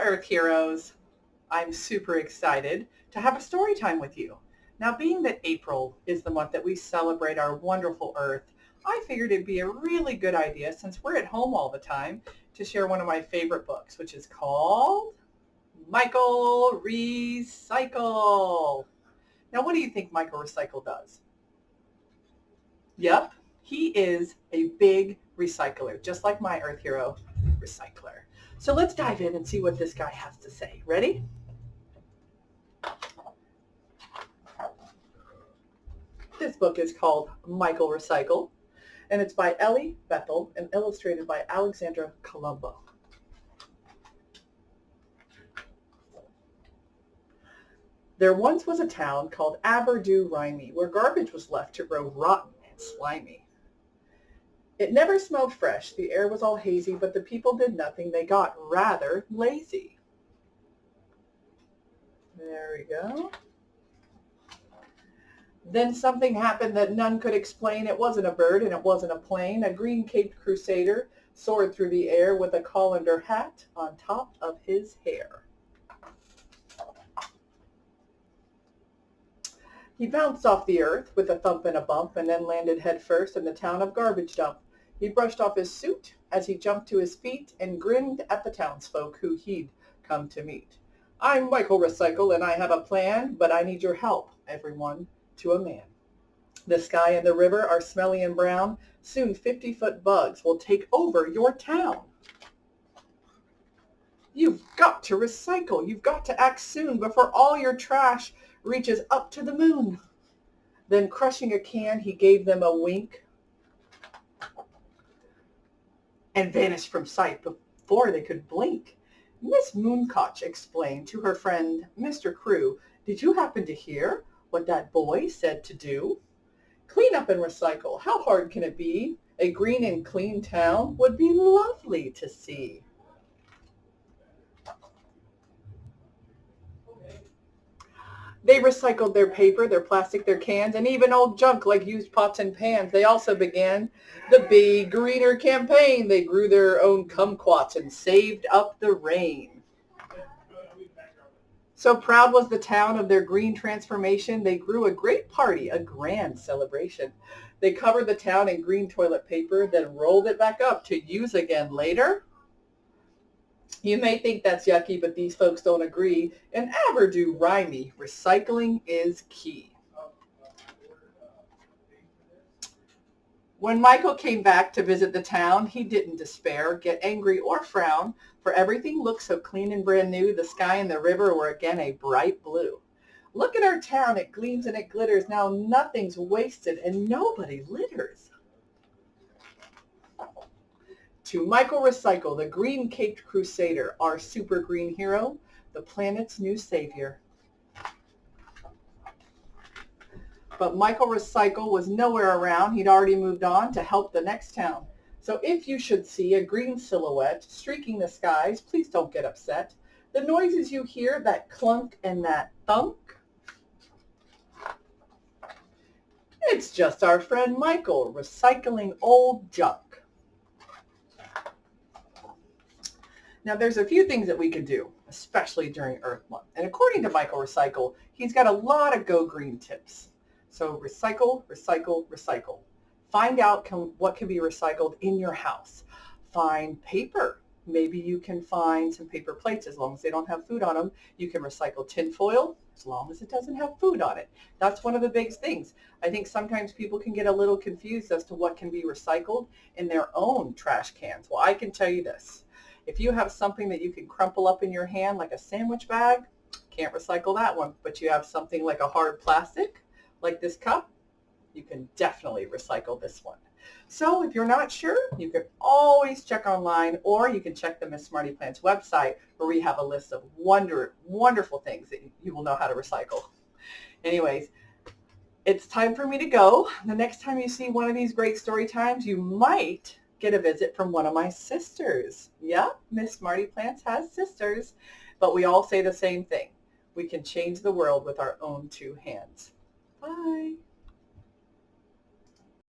Earth Heroes. I'm super excited to have a story time with you. Now, being that April is the month that we celebrate our wonderful Earth, I figured it'd be a really good idea, since we're at home all the time, to share one of my favorite books, which is called Michael Recycle. Now, what do you think Michael Recycle does? Yep, he is a big recycler, just like my Earth Hero recycler. So let's dive in and see what this guy has to say. Ready? This book is called Michael Recycle, and it's by Ellie Bethel and illustrated by Alexandra Colombo. There once was a town called Aberdu-Rhyme, where garbage was left to grow rotten and slimy. It never smelled fresh, the air was all hazy, but the people did nothing. They got rather lazy. There we go. Then something happened that none could explain. It wasn't a bird and it wasn't a plane. A green-caped crusader soared through the air with a colander hat on top of his hair. He bounced off the earth with a thump and a bump, and then landed headfirst in the town of Garbage Dump. He brushed off his suit as he jumped to his feet and grinned at the townsfolk who he'd come to meet. I'm Michael Recycle and I have a plan, but I need your help, everyone, to a man. The sky and the river are smelly and brown. Soon 50-foot bugs will take over your town. You've got to recycle. You've got to act soon before all your trash reaches up to the moon. Then crushing a can, he gave them a wink and vanished from sight before they could blink. Miss Mooncotch explained to her friend, Mr. Crew, did you happen to hear what that boy said to do? Clean up and recycle. How hard can it be? A green and clean town would be lovely to see. They recycled their paper, their plastic, their cans, and even old junk like used pots and pans. They also began the Be Greener campaign. They grew their own kumquats and saved up the rain. So proud was the town of their green transformation, they grew a great party, a grand celebration. They covered the town in green toilet paper, then rolled it back up to use again later. You may think that's yucky, but these folks don't agree. In Aberdu-Rhyme, recycling is key. When Michael came back to visit the town, he didn't despair, get angry, or frown, for everything looked so clean and brand new. The sky and the river were again a bright blue. Look at our town, it gleams and it glitters. Now nothing's wasted and nobody litters. To Michael Recycle, the green-caped crusader, our super green hero, the planet's new savior. But Michael Recycle was nowhere around. He'd already moved on to help the next town. So if you should see a green silhouette streaking the skies, please don't get upset. The noises you hear, that clunk and that thunk, it's just our friend Michael recycling old junk. Now, there's a few things that we can do, especially during Earth Month. And according to Michael Recycle, he's got a lot of Go Green tips. So recycle, recycle, recycle. Find out what can be recycled in your house. Find paper. Maybe you can find some paper plates as long as they don't have food on them. You can recycle tin foil as long as it doesn't have food on it. That's one of the big things. I think sometimes people can get a little confused as to what can be recycled in their own trash cans. Well, I can tell you this. If you have something that you can crumple up in your hand like a sandwich bag, can't recycle that one. But you have something like a hard plastic, like this cup, you can definitely recycle this one. So if you're not sure, you can always check online, or you can check the Miss Smarty-Plants website, where we have a list of wonderful things that you will know how to recycle. Anyways, it's time for me to go. The next time you see one of these great story times, you might get a visit from one of my sisters. Yeah, Miss Smarty-Plants has sisters, but we all say the same thing. We can change the world with our own two hands. Bye.